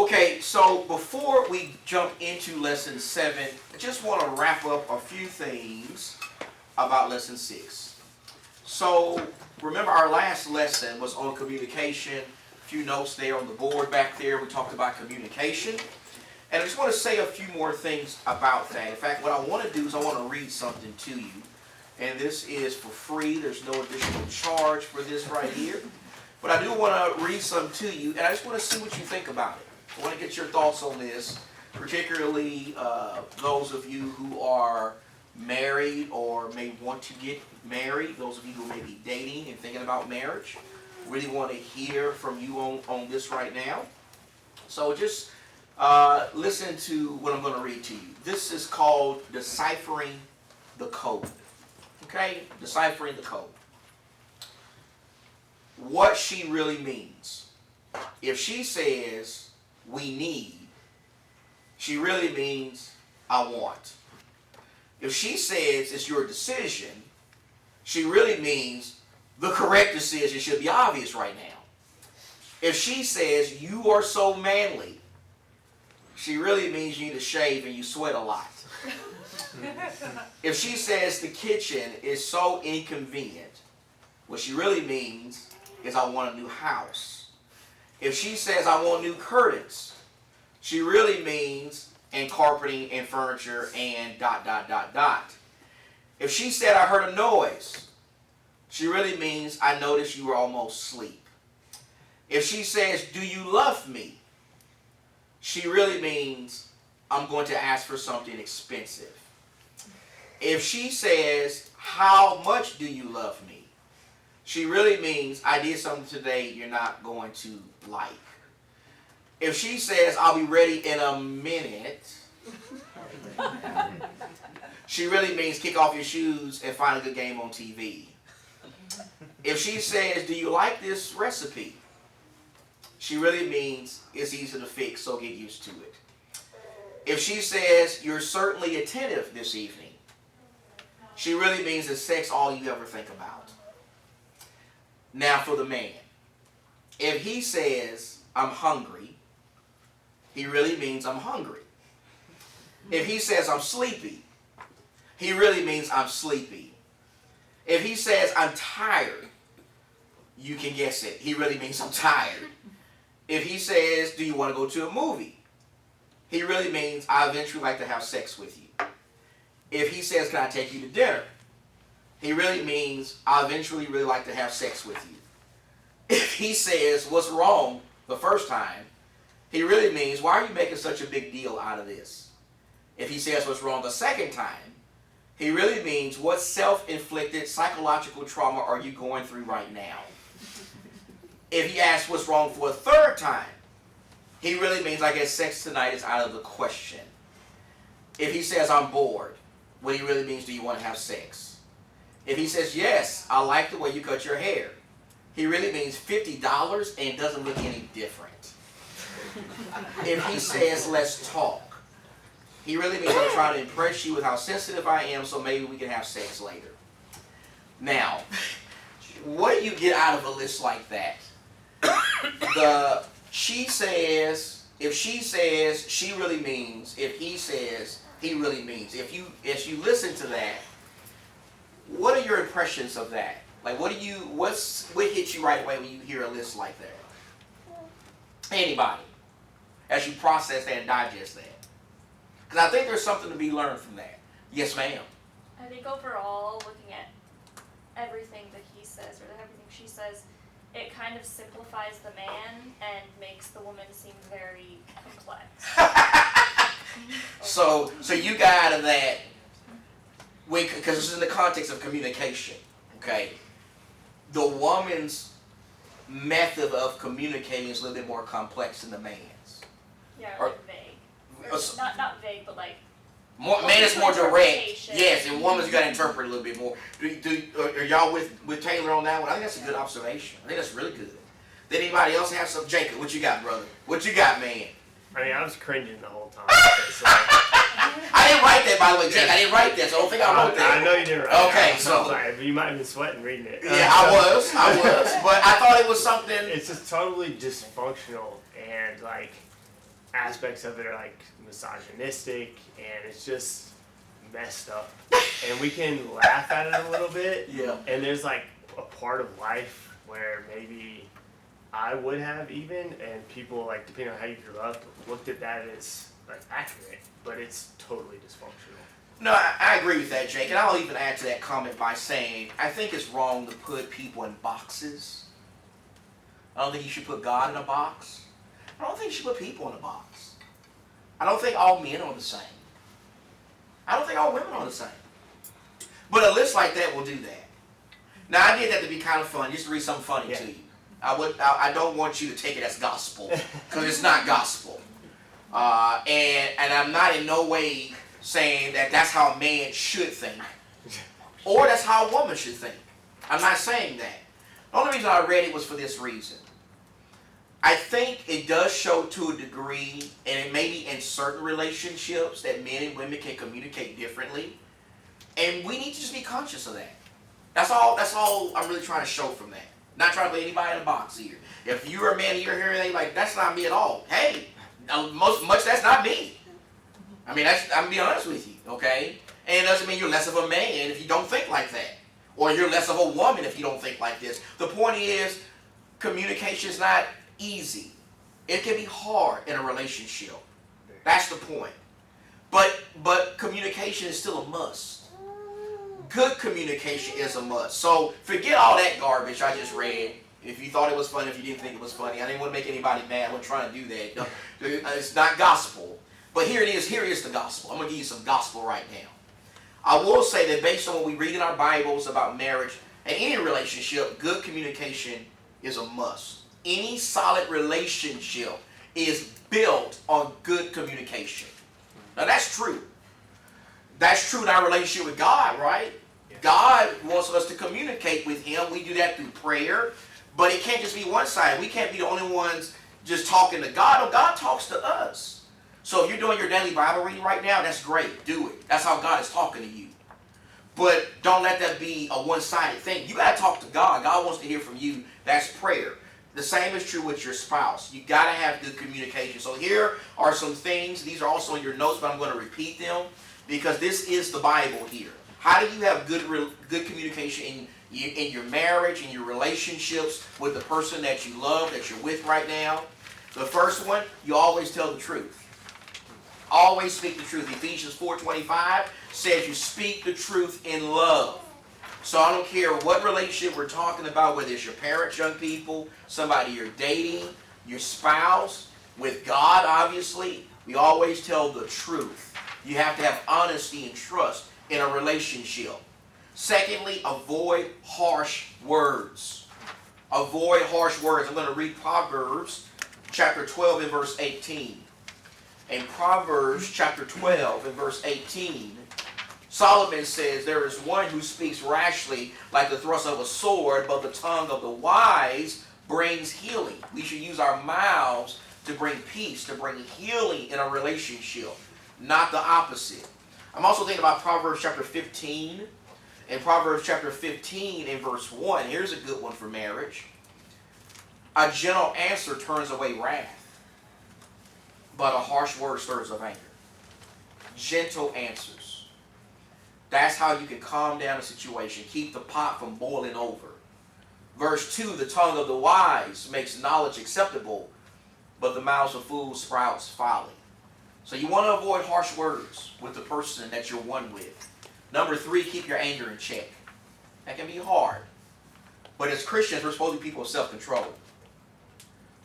Okay, so before we jump into lesson 7, I just want to wrap up a few things about lesson 6. So remember our last lesson was on communication. A few notes there on the board back there. We talked about communication. And I just want to say a few more things about that. In fact, what I want to do is I want to read something to you. And this is for free. There's no additional charge for this right here. But I do want to read something to you, and I just want to see what you think about it. I want to get your thoughts on this, particularly those of you who are married or may want to get married, those of you who may be dating and thinking about marriage. Really want to hear from you on this right now. So just listen to what I'm going to read to you. This is called Deciphering the Code. Okay? Deciphering the Code. What she really means. If she says, we need, she really means, I want. If she says it's your decision, she really means the correct decision should be obvious right now. If she says you are so manly, she really means you need to shave and you sweat a lot. If she says the kitchen is so inconvenient, what she really means is I want a new house. If she says I want new curtains, she really means and carpeting and furniture and ... If she said I heard a noise, she really means I noticed you were almost asleep. If she says, do you love me? She really means I'm going to ask for something expensive. If she says, how much do you love me? She really means I did something today you're not going to like. If she says, I'll be ready in a minute, she really means kick off your shoes and find a good game on TV. If she says, do you like this recipe? She really means it's easy to fix, so get used to it. If she says, you're certainly attentive this evening, she really means it's sex all you ever think about. Now for the man. If he says, I'm hungry, he really means I'm hungry. If he says I'm sleepy, he really means I'm sleepy. If he says I'm tired, you can guess it. He really means I'm tired. If he says, do you want to go to a movie? He really means I eventually like to have sex with you. If he says, can I take you to dinner? He really means I eventually really like to have sex with you. If he says, what's wrong the first time? He really means, why are you making such a big deal out of this? If he says what's wrong the second time, he really means, what self-inflicted psychological trauma are you going through right now? If he asks what's wrong for a third time, he really means, I guess sex tonight is out of the question. If he says, I'm bored, what he really means, do you want to have sex? If he says, yes, I like the way you cut your hair, he really means $50 and doesn't look any different. If he says, let's talk, he really means I'm trying to impress you with how sensitive I am, so maybe we can have sex later. Now, what do you get out of a list like that? She says, if she says, she really means. If he says, he really means. If you listen to that, what are your impressions of that? Like, what hits you right away when you hear a list like that? Anybody, as you process that and digest that. Because I think there's something to be learned from that. Yes, ma'am. I think overall, looking at everything that he says or everything she says, it kind of simplifies the man and makes the woman seem very complex. So you got out of that, because this is in the context of communication, okay? The woman's method of communicating is a little bit more complex than the man's. Yeah, or vague. Or not vague, but like... Man is more direct. Yes, and woman's got to interpret a little bit more. Are y'all with Taylor on that one? I think that's a good observation. I think that's really good. Did anybody else have some? Jacob, what you got, brother? What you got, man? I mean, I was cringing the whole time. I didn't write that, by the way, Jake. I didn't write that, so I don't think I wrote that. I know you didn't write okay, it. so... Sorry, but you might have been sweating reading it. Yeah, I was. But I thought it was something... It's just totally dysfunctional, and, like, aspects of it are like misogynistic, and it's just messed up. And we can laugh at it a little bit. Yeah. And there's like a part of life where maybe I would have even, and people, like, depending on how you grew up, looked at that as like accurate, but it's totally dysfunctional. No, I agree with that, Jake, and I'll even add to that comment by saying I think it's wrong to put people in boxes. I don't think you should put God in a box. I don't think you should put people in a box. I don't think all men are the same. I don't think all women are the same. But a list like that will do that. Now, I did that to be kind of fun, just to read something funny to you. I don't want you to take it as gospel, because it's not gospel. And I'm not in no way saying that that's how a man should think, or that's how a woman should think. I'm not saying that. The only reason I read it was for this reason. I think it does show to a degree, and it may be in certain relationships, that men and women can communicate differently. And we need to just be conscious of that. That's all I'm really trying to show from that. Not trying to put anybody in a box here. If you're a man and you're hearing anything like, that's not me at all. Hey, much that's not me. I mean, I'm being honest with you, okay? And it doesn't mean you're less of a man if you don't think like that. Or you're less of a woman if you don't think like this. The point is, communication is not easy. It can be hard in a relationship. That's the point. But communication is still a must. Good communication is a must. So forget all that garbage I just read. If you thought it was funny, if you didn't think it was funny, I didn't want to make anybody mad. I wasn't trying to do that. It's not gospel. But here it is. Here is the gospel. I'm going to give you some gospel right now. I will say that based on what we read in our Bibles about marriage and any relationship, good communication is a must. Any solid relationship is built on good communication. Now that's true. That's true in our relationship with God, right? Yeah. God wants us to communicate with Him. We do that through prayer. But it can't just be one-sided. We can't be the only ones just talking to God. No, God talks to us. So if you're doing your daily Bible reading right now, that's great. Do it. That's how God is talking to you. But don't let that be a one-sided thing. You got to talk to God. God wants to hear from you. That's prayer. The same is true with your spouse. You got to have good communication. So here are some things. These are also in your notes, but I'm going to repeat them because this is the Bible here. How do you have good communication in your marriage, in your relationships with the person that you love, that you're with right now? The first one, you always tell the truth. Always speak the truth. Ephesians 4:25 says you speak the truth in love. So I don't care what relationship we're talking about, whether it's your parents, young people, somebody you're dating, your spouse, with God, obviously, we always tell the truth. You have to have honesty and trust in a relationship. Secondly, avoid harsh words. Avoid harsh words. I'm going to read Proverbs chapter 12 and verse 18. In Proverbs chapter 12 and verse 18, Solomon says, there is one who speaks rashly like the thrust of a sword, but the tongue of the wise brings healing. We should use our mouths to bring peace, to bring healing in a relationship, not the opposite. I'm also thinking about Proverbs chapter 15. In Proverbs chapter 15 in verse 1, here's a good one for marriage. A gentle answer turns away wrath, but a harsh word stirs up anger. Gentle answers. That's how you can calm down a situation. Keep the pot from boiling over. Verse 2, the tongue of the wise makes knowledge acceptable, but the mouths of fools sprouts folly. So you want to avoid harsh words with the person that you're one with. Number 3, keep your anger in check. That can be hard. But as Christians, we're supposed to be people of self-control.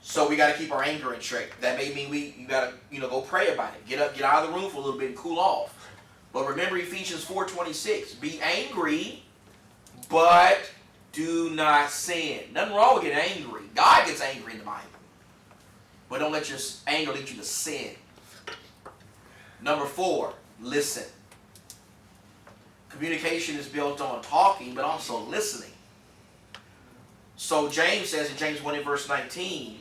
So we got to keep our anger in check. That may mean you got to go pray about it. Get out of the room for a little bit and cool off. But remember Ephesians 4:26. Be angry, but do not sin. Nothing wrong with getting angry. God gets angry in the Bible. But don't let your anger lead you to sin. Number 4, listen. Communication is built on talking, but also listening. So James says in James 1 and verse 19,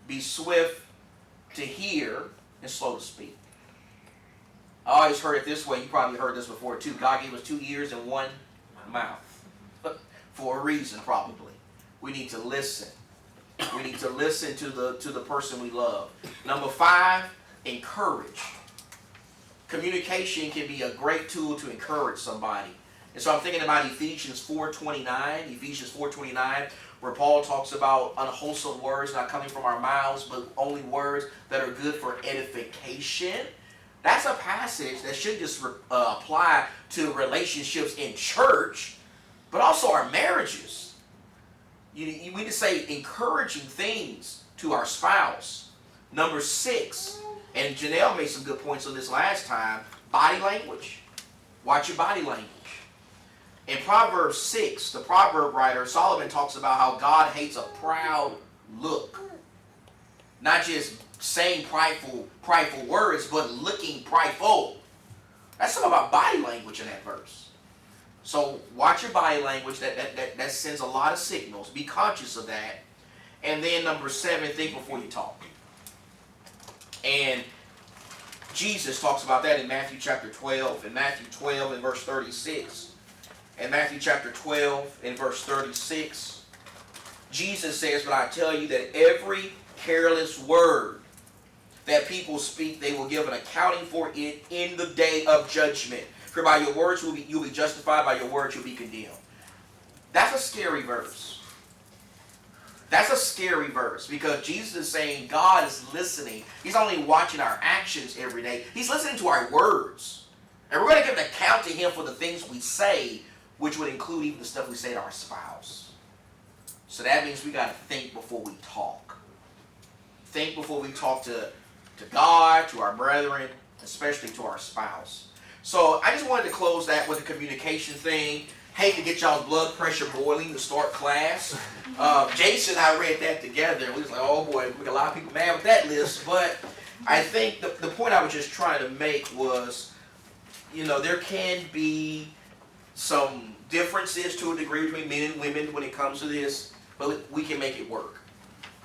be swift to hear and slow to speak. I always heard it this way. You probably heard this before too. God gave us 2 ears and 1 mouth. For a reason, probably. We need to listen. We need to listen to the person we love. Number 5, encourage. Communication can be a great tool to encourage somebody. And so I'm thinking about Ephesians 4:29, where Paul talks about unwholesome words not coming from our mouths, but only words that are good for edification. That's a passage that should just apply to relationships in church, but also our marriages. We need to say encouraging things to our spouse. Number 6, and Janelle made some good points on this last time, body language. Watch your body language. In Proverbs 6, the proverb writer Solomon talks about how God hates a proud look. Not just saying prideful words, but looking prideful. That's something about body language in that verse. So watch your body language. That sends a lot of signals. Be conscious of that. And then number 7, think before you talk. And Jesus talks about that in Matthew chapter 12. In Matthew 12 and verse 36. In Matthew chapter 12 and verse 36, Jesus says, "But I tell you that every careless word that people speak, they will give an accounting for it in the day of judgment. For by your words you'll be justified, by your words you'll be condemned." That's a scary verse. That's a scary verse because Jesus is saying God is listening. He's not only watching our actions every day, He's listening to our words. And we're going to give an account to Him for the things we say, which would include even the stuff we say to our spouse. So that means we got to think before we talk. Think before we talk to God, to our brethren, especially to our spouse. So I just wanted to close that with a communication thing. Hate to get y'all's blood pressure boiling to start class. Jason and I read that together, and we was like, oh boy, we got a lot of people mad with that list. But I think the point I was just trying to make was, there can be some differences to a degree between men and women when it comes to this, but we can make it work.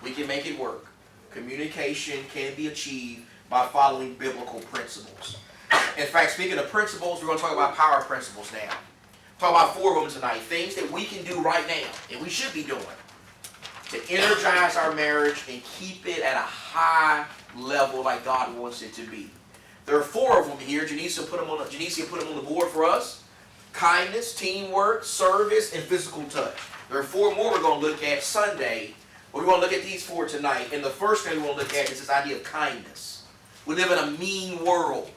We can make it work. Communication can be achieved by following biblical principles. In fact, speaking of principles, we're going to talk about power principles now. Talk about 4 of them tonight. Things that we can do right now, and we should be doing, to energize our marriage and keep it at a high level like God wants it to be. There are 4 of them here. Janicia put them on the board for us. Kindness, teamwork, service, and physical touch. There are 4 more we're going to look at Sunday, but we're going to look at these 4 tonight. And the first thing we're going to look at is this idea of kindness. We live in a mean world.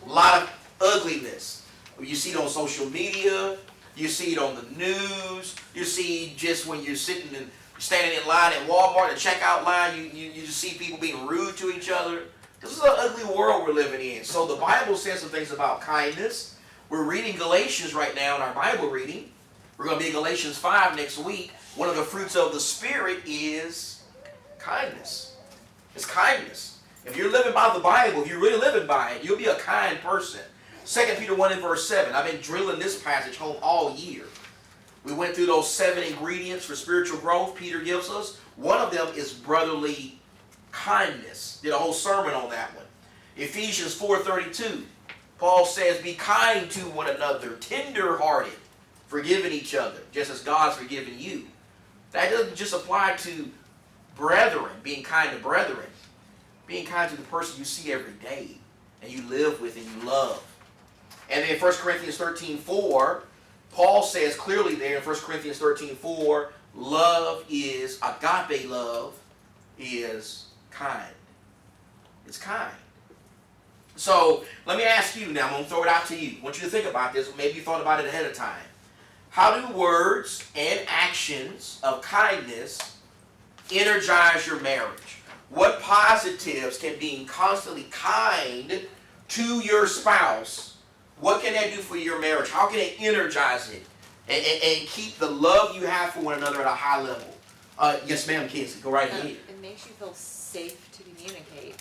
A lot of ugliness. You see it on social media. You see it on the news. You see just when you're standing in line at Walmart, the checkout line, you just see people being rude to each other. This is an ugly world we're living in. So the Bible says some things about kindness. We're reading Galatians right now in our Bible reading. We're going to be in Galatians 5 next week. One of the fruits of the Spirit is kindness. It's kindness. If you're living by the Bible, if you're really living by it, you'll be a kind person. 2 Peter 1 and verse 7. I've been drilling this passage home all year. We went through those 7 ingredients for spiritual growth Peter gives us. One of them is brotherly kindness. Did a whole sermon on that one. Ephesians 4:32. Paul says, be kind to one another, tender-hearted, forgiving each other, just as God's forgiven you. That doesn't just apply to brethren, being kind to brethren. Being kind to the person you see every day and you live with and you love. And then 1 Corinthians 13:4, Paul says clearly there in 1 Corinthians 13:4, love is, agape love is kind. It's kind. So let me ask you now, I'm going to throw it out to you. I want you to think about this. Maybe you thought about it ahead of time. How do words and actions of kindness energize your marriage? What positives can being constantly kind to your spouse, what can that do for your marriage? How can it energize it and keep the love you have for one another at a high level? Yes, ma'am, Kinsey, go right ahead. It makes you feel safe to communicate.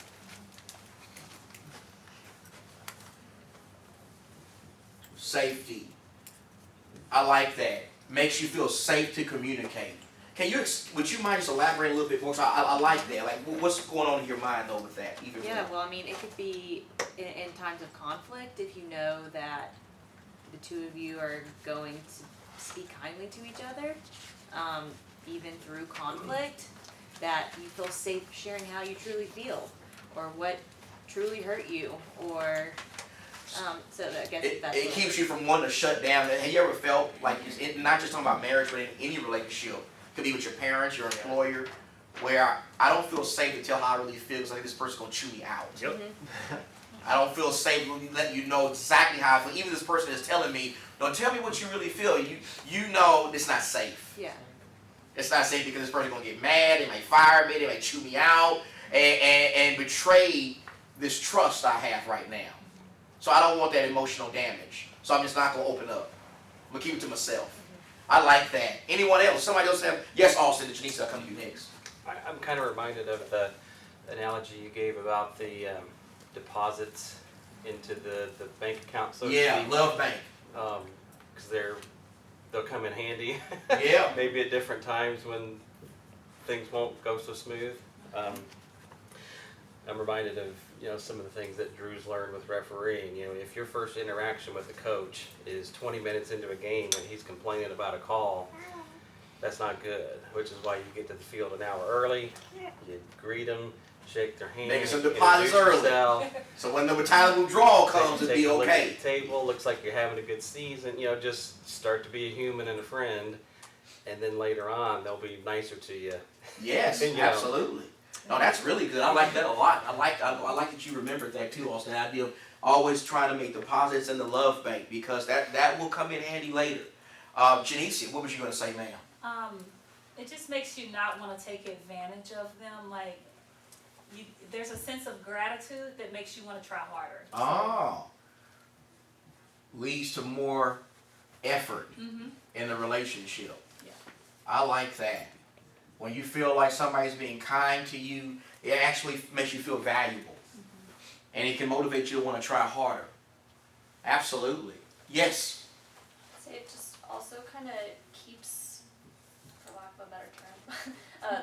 Safety. I like that. Makes you feel safe to communicate. Would you mind just elaborating a little bit more? So I like that. Like, what's going on in your mind though with that? Even Yeah, more? well, I mean, it could be in times of conflict if you know that the 2 of you are going to speak kindly to each other. even through conflict, that you feel safe sharing how you truly feel, or what truly hurt you, or, so I guess that's It keeps you from wanting to shut down. Have you ever felt like, not just talking about marriage, but in any relationship, could be with your parents, your employer, where I don't feel safe to tell how I really feel because I think this person's going to chew me out. Yep. I don't feel safe letting you know exactly how I feel. Even this person is telling me, don't tell me what you really feel. You know it's not safe. Yeah. It's not safe because this person's going to get mad. They may fire me. They may chew me out and betray this trust I have right now. So I don't want that emotional damage. So I'm just not going to open up. I'm going to keep it to myself. I like that. Anyone else? Somebody else have? Yes, Austin. Janice, I'll come to you next. I'm kind of reminded of the analogy you gave about the deposits into the bank account, so to speak. Love bank. Because they'll come in handy. Yeah. Maybe at different times when things won't go so smooth. I'm reminded of some of the things that Drew's learned with refereeing. If your first interaction with the coach is 20 minutes into a game and he's complaining about a call, that's not good. Which is why you get to the field an hour early. You greet them, shake their hand, making some deposits early. So when the time of withdrawal comes, it'll be take a look okay. at the table, looks like you're having a good season. Just start to be a human and a friend, and then later on they'll be nicer to you. Yes, absolutely. No, that's really good. I like that a lot. I like that you remembered that too, Austin. The idea of always trying to make deposits in the love bank, because that will come in handy later. Janice, what was you going to say, ma'am? It just makes you not want to take advantage of them. Like, there's a sense of gratitude that makes you want to try harder. Oh. Leads to more effort in the relationship. Yeah. I like that. When you feel like somebody's being kind to you, it actually makes you feel valuable. And it can motivate you to want to try harder. Absolutely. Yes. So it just also kind of keeps, for lack of a better term,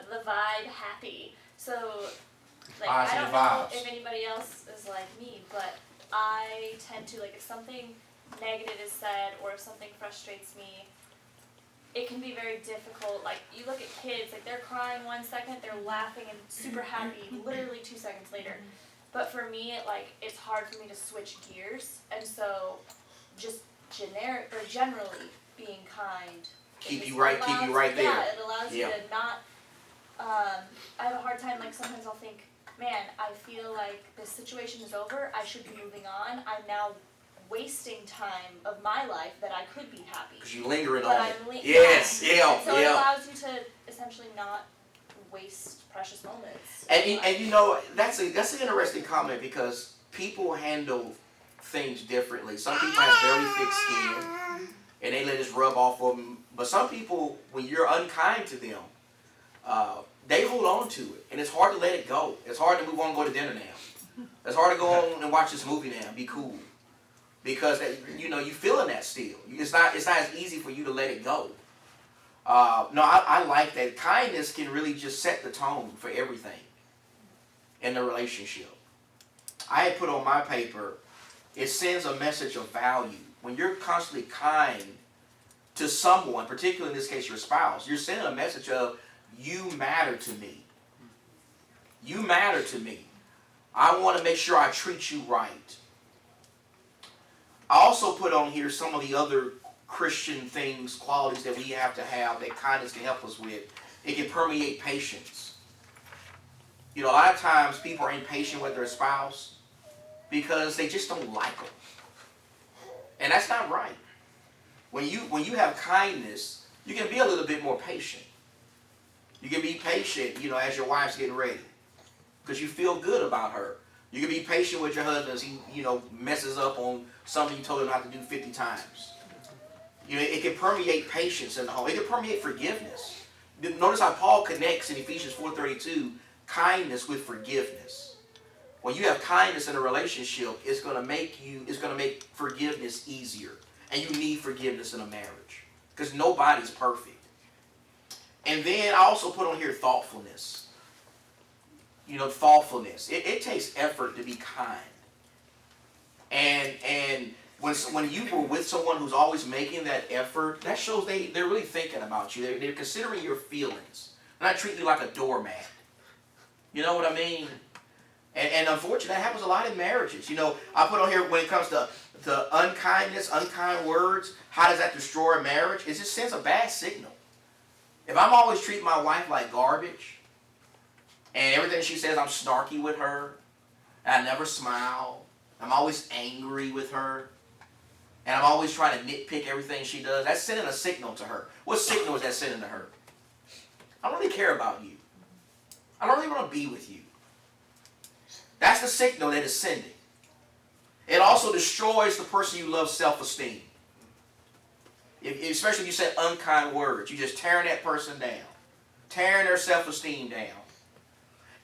the vibe happy. So, like, I don't know if anybody else is like me, but I tend to, like, if something negative is said or if something frustrates me, it can be very difficult. Like, you look at kids, like, they're crying 1 second, they're laughing and super happy literally 2 seconds later. But for me, it's hard for me to switch gears, and so just generally being kind. Keep you right there. Yeah, it allows you to not, I have a hard time, like, sometimes I'll think, man, I feel like this situation is over, I should be moving on, I'm now wasting time of my life that I could be happy. Because you're lingering But on it. I'm Yes, And so it allows you to essentially not waste precious moments. And that's an interesting comment, because people handle things differently. Some people have very thick skin and they let it rub off of them. But some people, when you're unkind to them, they hold on to it, and it's hard to let it go. It's hard to move on and go to dinner now. It's hard to go on and watch this movie now and be cool, because you feeling that still. It's not as easy for you to let it go. No, I like that. Kindness can really just set the tone for everything in the relationship. I had put on my paper, it sends a message of value. When you're constantly kind to someone, particularly in this case your spouse, you're sending a message of, you matter to me. You matter to me. I want to make sure I treat you right. I also put on here some of the other Christian things, qualities that we have to have that kindness can help us with. It can permeate patience. A lot of times people are impatient with their spouse because they just don't like them. And that's not right. When you have kindness, you can be a little bit more patient. You can be patient, as your wife's getting ready, because you feel good about her. You can be patient with your husband as he, messes up on something you told him not to do 50 times. It can permeate patience in the home. It can permeate forgiveness. Notice how Paul connects in Ephesians 4:32 kindness with forgiveness. When you have kindness in a relationship, it's going to make forgiveness easier. And you need forgiveness in a marriage, because nobody's perfect. And then I also put on here thoughtfulness. Thoughtfulness. It takes effort to be kind. And when you were with someone who's always making that effort, that shows they're really thinking about you. They're considering your feelings. They're not treating you like a doormat. You know what I mean? And unfortunately, that happens a lot in marriages. You know, I put on here when it comes to unkindness, unkind words, how does that destroy a marriage? It just sends a bad signal. If I'm always treating my wife like garbage, and everything she says, I'm snarky with her, and I never smile, I'm always angry with her, and I'm always trying to nitpick everything she does, that's sending a signal to her. What signal is that sending to her? I don't really care about you. I don't really want to be with you. That's the signal that it's sending. It also destroys the person you love's self-esteem. Especially if you said unkind words. You're just tearing that person down. Tearing their self-esteem down.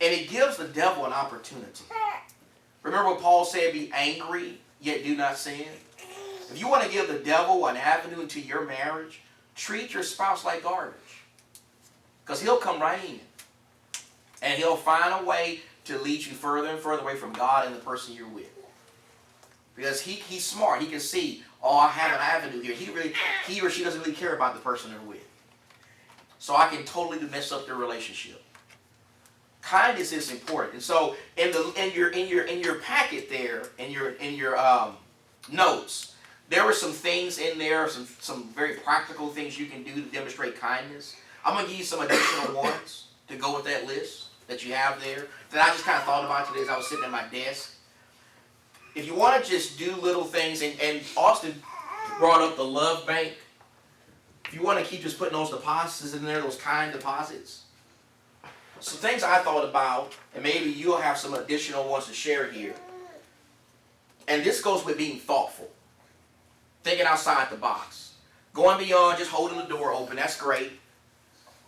And it gives the devil an opportunity. Remember what Paul said, be angry, yet do not sin? If you want to give the devil an avenue into your marriage, treat your spouse like garbage. Because he'll come right in. And he'll find a way to lead you further and further away from God and the person you're with. Because he's smart. He can see, oh, I have an avenue here. He or she doesn't really care about the person they're with. So I can totally mess up their relationship. Kindness is important. And so in your packet there, in your notes, there were some things in there, some very practical things you can do to demonstrate kindness. I'm going to give you some additional ones to go with that list that you have there that I just kind of thought about today as I was sitting at my desk. If you want to just do little things, and Austin brought up the love bank. If you want to keep just putting those deposits in there, those kind deposits. Some things I thought about, and maybe you'll have some additional ones to share here. And this goes with being thoughtful. Thinking outside the box. Going beyond just holding the door open, that's great.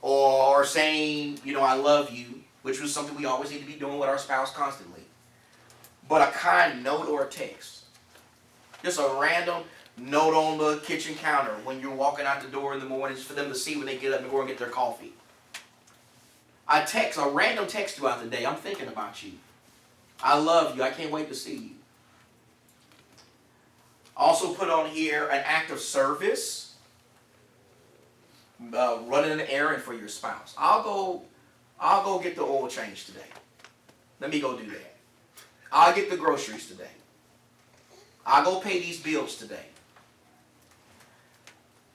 Or saying, you know, I love you, which was something we always need to be doing with our spouse constantly. But a kind note or a text. Just a random note on the kitchen counter when you're walking out the door in the mornings for them to see when they get up and go and get their coffee. A random text throughout the day. I'm thinking about you. I love you. I can't wait to see you. Also put on here an act of service. Running an errand for your spouse. I'll go get the oil change today. Let me go do that. I'll get the groceries today. I'll go pay these bills today.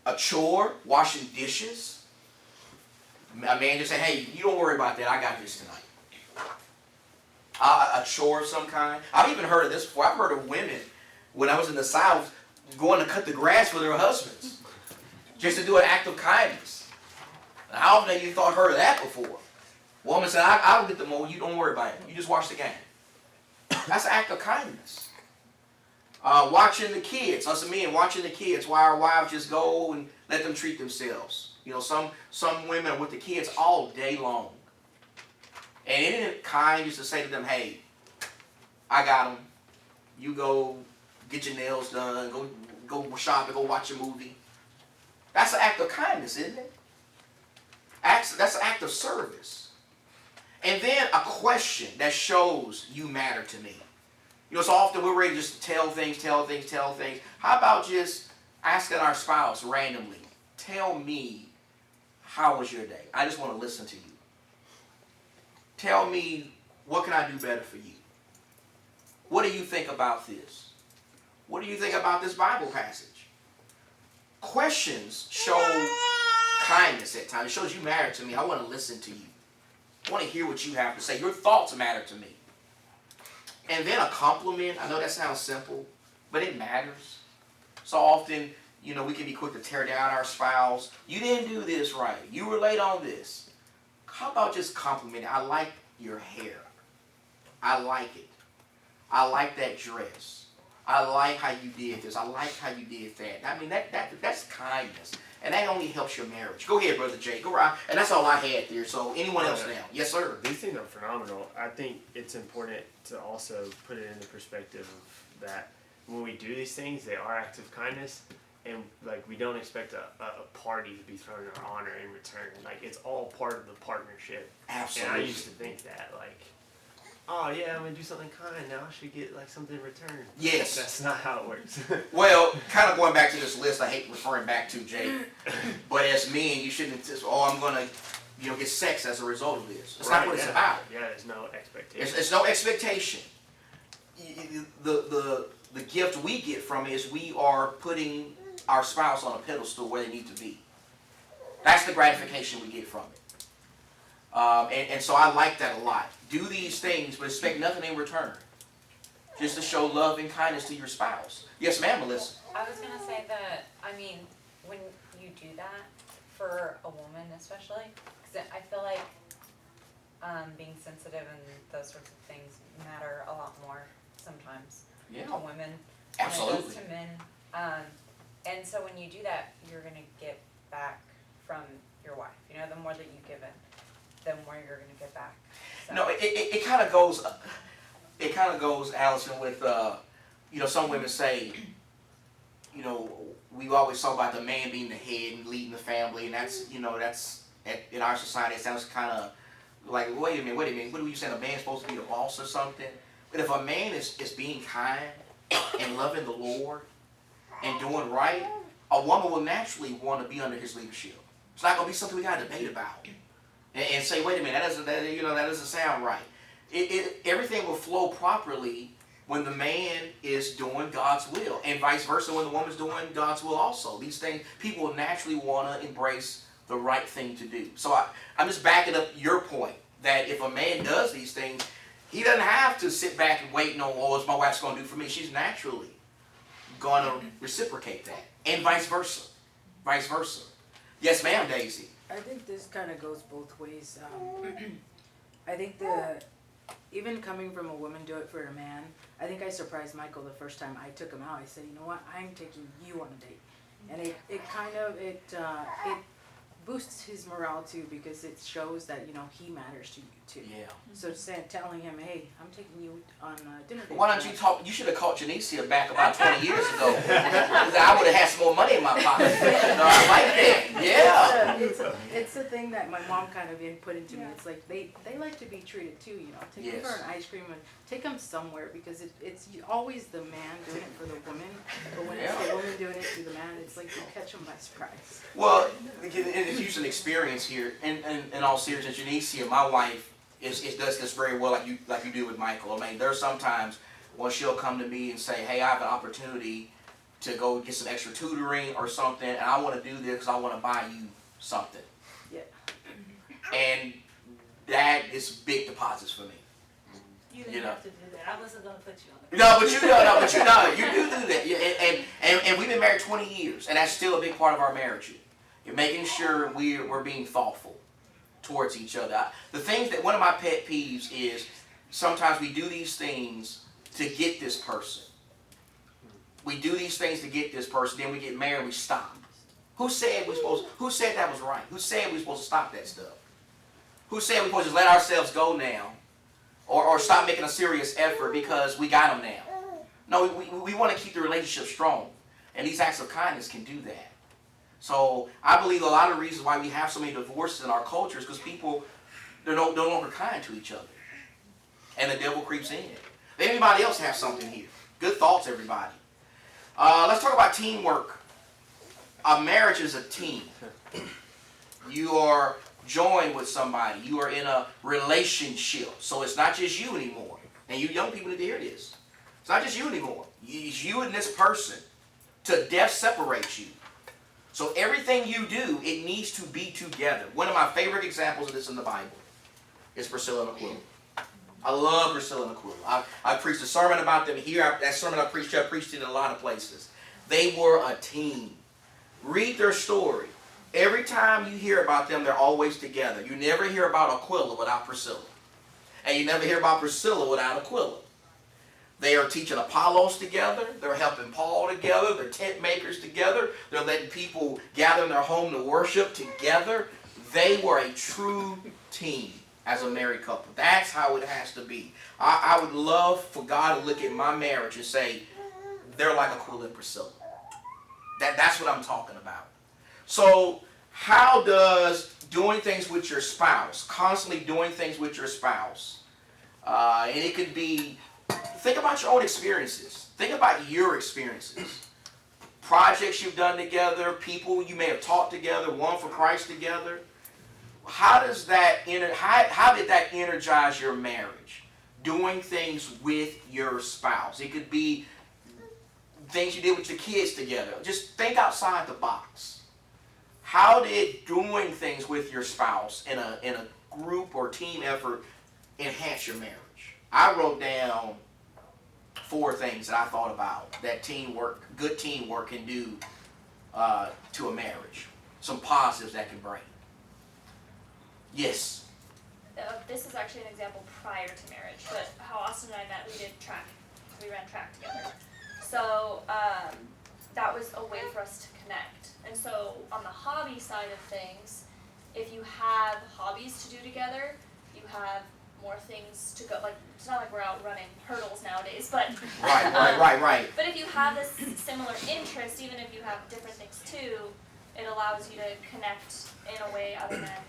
A chore, washing dishes. A man just say, hey, you don't worry about that. I got this tonight. A chore of some kind. I've even heard of this before. I've heard of women, when I was in the South, going to cut the grass for their husbands. Just to do an act of kindness. How often have you heard of that before? Woman said, I'll get the mower. You don't worry about it. You just watch the game. That's an act of kindness. Watching the kids. Us men watching the kids while our wives just go and let them treat themselves. You know, some women are with the kids all day long. And isn't it kind just to say to them, hey, I got them. You go get your nails done. Go shopping. Go watch a movie. That's an act of kindness, isn't it? That's an act of service. And then a question that shows you matter to me. You know, so often we're ready to just tell things. How about just asking our spouse randomly, tell me, how was your day? I just want to listen to you. Tell me, what can I do better for you? What do you think about this? What do you think about this Bible passage? Questions show kindness at times. It shows you matter to me. I want to listen to you. I want to hear what you have to say. Your thoughts matter to me. And then a compliment. I know that sounds simple, but it matters. So often, you know, we can be quick to tear down our spouse. You didn't do this right. You were late on this. How about just complimenting? I like your hair. I like it. I like that dress. I like how you did this. I like how you did that. I mean, that's kindness. And that only helps your marriage. Go ahead, Brother Jay. Go right. And that's all I had there. So anyone else now? Yes, sir. These things are phenomenal. I think it's important to also put it in the perspective of that when we do these things, they are acts of kindness. And like we don't expect a party to be thrown in our honor in return. Like it's all part of the partnership. Absolutely. And I used to think that oh yeah, I'm gonna do something kind. Now I should get like something in return. Yes. That's not how it works. Well, kind of going back to this list, I hate referring back to Jay, but as men, you shouldn't just, I'm gonna, get sex as a result of this. It's not what it's about. Yeah, there's no expectation. It's no expectation. The gift we get from it is we are putting our spouse on a pedestal where they need to be. That's the gratification we get from it. And so I like that a lot. Do these things, but expect nothing in return. Just to show love and kindness to your spouse. Yes, ma'am, Melissa. I was gonna say that, when you do that, for a woman especially, because I feel like being sensitive and those sorts of things matter a lot more sometimes to women Absolutely. than it does to men. And so when you do that, you're gonna get back from your wife. The more that you give in, the more you're gonna get back. So. No, it kind of goes. It kind of goes, Allison, with some women say, we always talk about the man being the head and leading the family, and that's in our society it sounds kind of like, wait a minute, what are you saying? A man's supposed to be the boss or something? But if a man is being kind and loving the Lord and doing right, a woman will naturally want to be under his leadership. It's not going to be something we got to debate about and say, wait a minute, that doesn't sound right. Everything will flow properly when the man is doing God's will, and vice versa when the woman's doing God's will also. These things, people will naturally want to embrace the right thing to do. So I'm just backing up your point that if a man does these things, he doesn't have to sit back and wait, what's my wife's going to do for me? She's naturally going to reciprocate that, and vice versa. Vice versa. Yes, ma'am, Daisy. I think this kind of goes both ways. I think even coming from a woman do it for a man, I think I surprised Michael the first time I took him out. I said, you know what, I'm taking you on a date. And it boosts his morale too, because it shows that, he matters to you too. Yeah. So telling him, hey, I'm taking you on a dinner date. Why don't you should have called Janicia back about 20 years ago. I would have had some more money in my pocket. I like that. Yeah. It's a thing that my mom kind of put into me. It's like they like to be treated too, Take them for an ice cream and take them somewhere, because it's always the man doing it for the woman. But when it's the woman doing it to the man, it's like you catch them by surprise. Well, it's using experience here. In all seriousness, Janicia, my wife, does this very well, like you do with Michael. I mean, there's sometimes when she'll come to me and say, hey, I have an opportunity to go get some extra tutoring or something, and I want to do this because I want to buy you something. Yeah. And that is big deposits for me. You didn't have to do that. I wasn't going to put you on the No, but you do that. And we've been married 20 years, and that's still a big part of our marriage. You're making sure we're being thoughtful towards each other. One of my pet peeves is sometimes we do these things to get this person. We do these things to get this person, then we get married and we stop. Who said that was right? Who said we're supposed to stop that stuff? Who said we're supposed to let ourselves go now? Or stop making a serious effort because we got them now? No, we want to keep the relationship strong. And these acts of kindness can do that. So I believe a lot of reasons why we have so many divorces in our culture is because people, they're no longer kind to each other. And the devil creeps in. Anybody else have something here? Good thoughts, everybody. Let's talk about teamwork. A marriage is a team. You are joined with somebody. You are in a relationship. So it's not just you anymore. And you young people need to hear this. It's not just you anymore. It's you and this person. Till death separates you. So everything you do, it needs to be together. One of my favorite examples of this in the Bible is Priscilla and Aquila. I love Priscilla and Aquila. I preached a sermon about them here. That sermon I preached it in a lot of places. They were a team. Read their story. Every time you hear about them, they're always together. You never hear about Aquila without Priscilla. And you never hear about Priscilla without Aquila. They are teaching Apollos together. They're helping Paul together. They're tent makers together. They're letting people gather in their home to worship together. They were a true team as a married couple. That's how it has to be. I would love for God to look at my marriage and say, they're like Aquila and Priscilla. That's what I'm talking about. So how does doing things with your spouse, constantly doing things with your spouse, And it could be, think about your own experiences. Think about your experiences. Projects you've done together, people you may have taught together, won for Christ together. How did that energize your marriage? Doing things with your spouse. It could be things you did with your kids together. Just think outside the box. How did doing things with your spouse in a group or team effort enhance your marriage? I wrote down 4 things that I thought about that good teamwork can do to a marriage. Some positives that can bring. Yes. This is actually an example prior to marriage, but how Austin and I met, we did track. We ran track together. So that was a way for us to connect. And so on the hobby side of things, if you have hobbies to do together, you have more things to go. Like, it's not like we're out running hurdles nowadays, but right. But if you have this similar interest, even if you have different things too, it allows you to connect in a way other than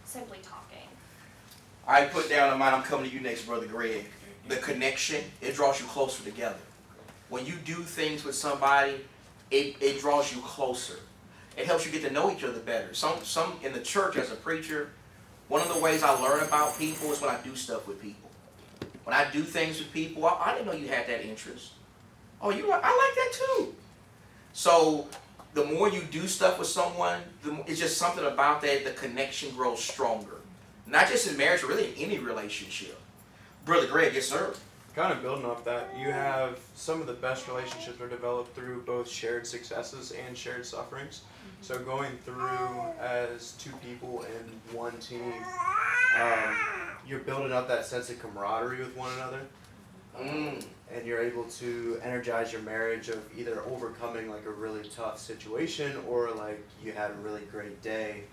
simply talking. I put down in mine, I'm coming to you next, Brother Greg. The connection, it draws you closer together. When you do things with somebody, it draws you closer. It helps you get to know each other better. Some in the church as a preacher, one of the ways I learn about people is when I do stuff with people. When I do things with people, I didn't know you had that interest. Oh, I like that too. So the more you do stuff with someone, it's just something about that, the connection grows stronger. Not just in marriage, but really in any relationship. Brother Greg, yes sir. Kind of building off that, you have some of the best relationships are developed through both shared successes and shared sufferings. So going through as 2 people in one team, you're building up that sense of camaraderie with one another. And you're able to energize your marriage of either overcoming like a really tough situation or like you had a really great day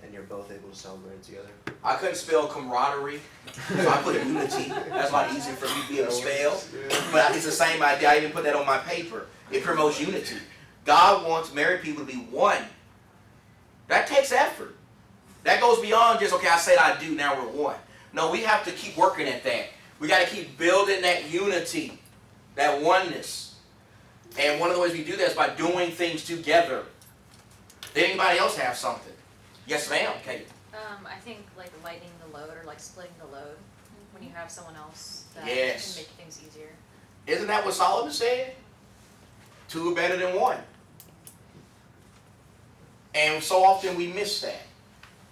and you're both able to celebrate together. I couldn't spell camaraderie, so I put unity. That's a lot easier for me to be able to spell. But it's the same idea. I didn't put that on my paper. It promotes unity. God wants married people to be one. That takes effort. That goes beyond just, okay, I said I do, now we're one. No, we have to keep working at that. We got to keep building that unity, that oneness. And one of the ways we do that is by doing things together. Did anybody else have something? Yes, ma'am. Kate. I think like lightening the load or like splitting the load when you have someone else that Yes. can make things easier. Isn't that what Solomon said? 2 are better than 1. And so often we miss that.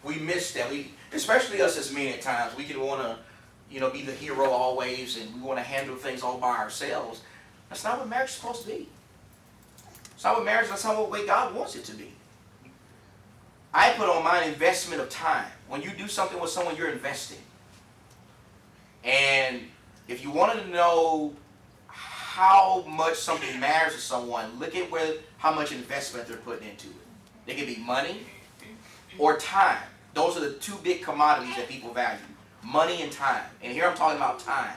We miss that. Especially us as men at times, we can want to, be the hero always, and we want to handle things all by ourselves. That's not what marriage is supposed to be. It's not what marriage. That's not what way God wants it to be. I put on mine investment of time. When you do something with someone, you're investing. And if you wanted to know how much something matters to someone, look at how much investment they're putting into it. It could be money or time. Those are the 2 big commodities that people value. Money and time. And here I'm talking about time.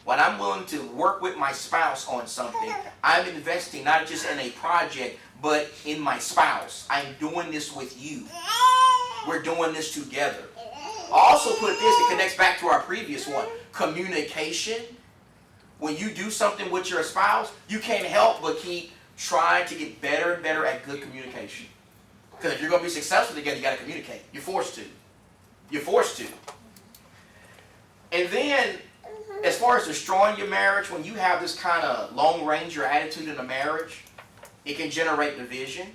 When I'm willing to work with my spouse on something, I'm investing not just in a project, but in my spouse. I'm doing this with you. We're doing this together. I also put this, it connects back to our previous one. Communication. When you do something with your spouse, you can't help but keep trying to get better and better at good communication. Because if you're going to be successful together, you got to communicate. You're forced to. You're forced to. And then, as far as destroying your marriage, when you have this kind of Lone Ranger attitude in a marriage, it can generate division.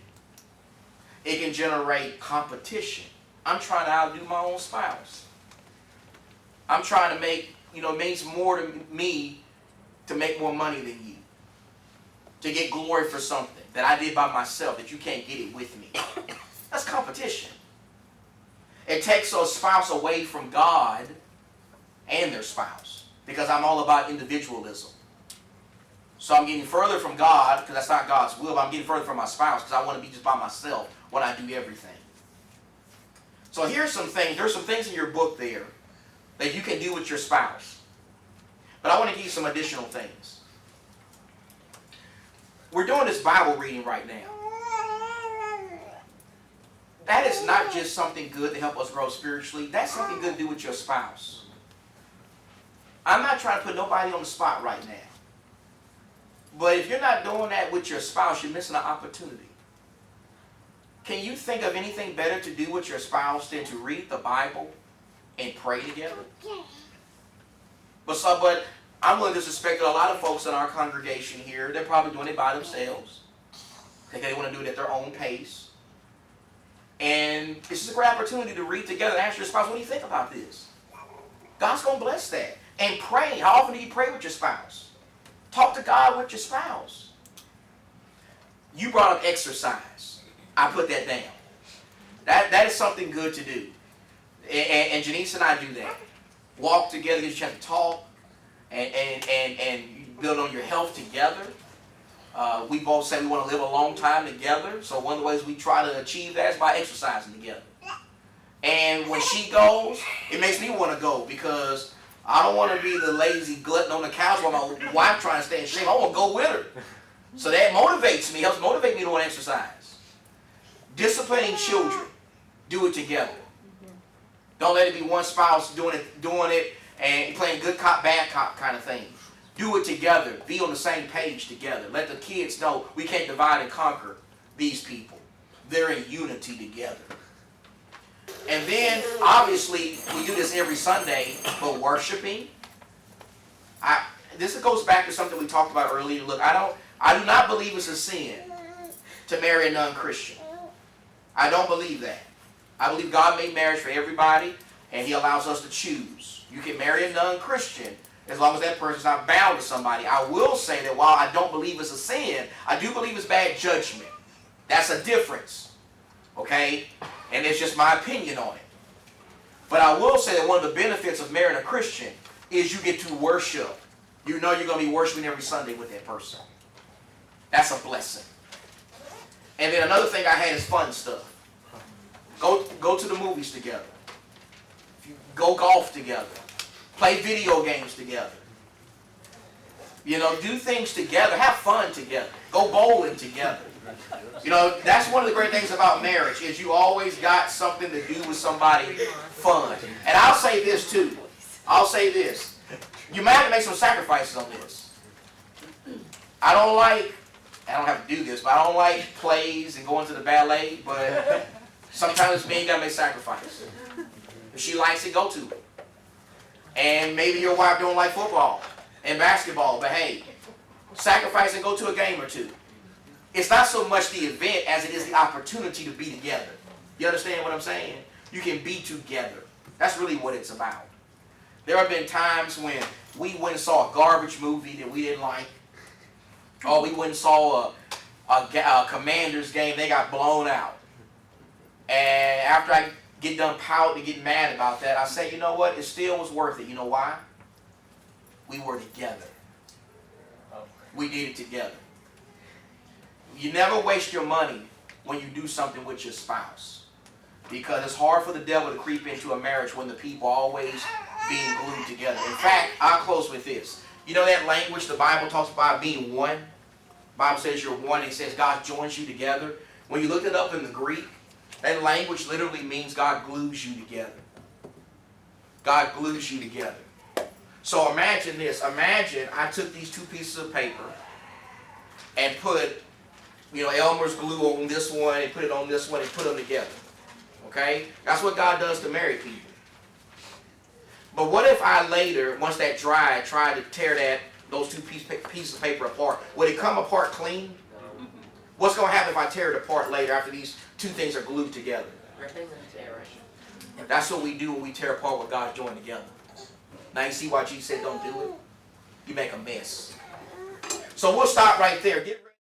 It can generate competition. I'm trying to outdo my own spouse. I'm trying to make, it means more to me to make more money than you. To get glory for something that I did by myself, that you can't get it with me. That's competition. It takes a spouse away from God and their spouse. Because I'm all about individualism. So I'm getting further from God, because that's not God's will, but I'm getting further from my spouse, because I want to be just by myself when I do everything. So here's some things. There's some things in your book there that you can do with your spouse. But I want to give you some additional things. We're doing this Bible reading right now. That is not just something good to help us grow spiritually. That's something good to do with your spouse. I'm not trying to put nobody on the spot right now. But if you're not doing that with your spouse, you're missing an opportunity. Can you think of anything better to do with your spouse than to read the Bible and pray together? But I'm willing to suspect that a lot of folks in our congregation here, they're probably doing it by themselves. They want to do it at their own pace. And it's just a great opportunity to read together and ask your spouse, what do you think about this? God's going to bless that. And pray. How often do you pray with your spouse? Talk to God with your spouse. You brought up exercise. I put that down. That is something good to do. And Janice and I do that. Walk together, you have to talk, and build on your health together. We both say we want to live a long time together, so one of the ways we try to achieve that is by exercising together. And when she goes, it makes me want to go, because I don't want to be the lazy glutton on the couch while my wife trying to stay in shape. I want to go with her. So that motivates me, helps motivate me to want to exercise. Disciplining children, do it together. Don't let it be one spouse doing it and playing good cop, bad cop kind of thing. Do it together. Be on the same page together. Let the kids know we can't divide and conquer these people. They're in unity together. And then, obviously, we do this every Sunday, but worshiping. This goes back to something we talked about earlier. Look, I do not believe it's a sin to marry a non-Christian. I don't believe that. I believe God made marriage for everybody, and He allows us to choose. You can marry a non-Christian as long as that person's not bound to somebody. I will say that while I don't believe it's a sin, I do believe it's bad judgment. That's a difference. Okay? And it's just my opinion on it. But I will say that one of the benefits of marrying a Christian is you get to worship. You know you're going to be worshiping every Sunday with that person. That's a blessing. And then another thing I had is fun stuff. Go to the movies together. Go golf together. Play video games together. You know, do things together. Have fun together. Go bowling together. You know, that's one of the great things about marriage is you always got something to do with somebody fun. And I'll say this too. I'll say this. You might have to make some sacrifices on this. I don't have to do this, but I don't like plays and going to the ballet, but sometimes me, you got to make sacrifices. If she likes it, go to it. And maybe your wife don't like football and basketball, but hey, sacrifice and go to a game or two. It's not so much the event as it is the opportunity to be together. You understand what I'm saying? You can be together. That's really what it's about. There have been times when we went and saw a garbage movie that we didn't like. Or we went and saw a Commanders game, they got blown out. And after I get done pouting and getting mad about that, I say, you know what? It still was worth it. You know why? We were together. We did it together. You never waste your money when you do something with your spouse. Because it's hard for the devil to creep into a marriage when the people are always being glued together. In fact, I'll close with this. You know that language the Bible talks about being one? The Bible says you're one. It says God joins you together. When you look it up in the Greek, that language literally means God glues you together. God glues you together. So imagine this. Imagine I took these two pieces of paper and put, Elmer's glue on this one and put it on this one and put them together. Okay? That's what God does to married people. But what if I later, once that dried, tried to tear those two pieces of paper apart? Would it come apart clean? What's going to happen if I tear it apart later after these two things are glued together? That's what we do when we tear apart what God's joined together. Now you see why Jesus said don't do it? You make a mess. So we'll stop right there. Get ready.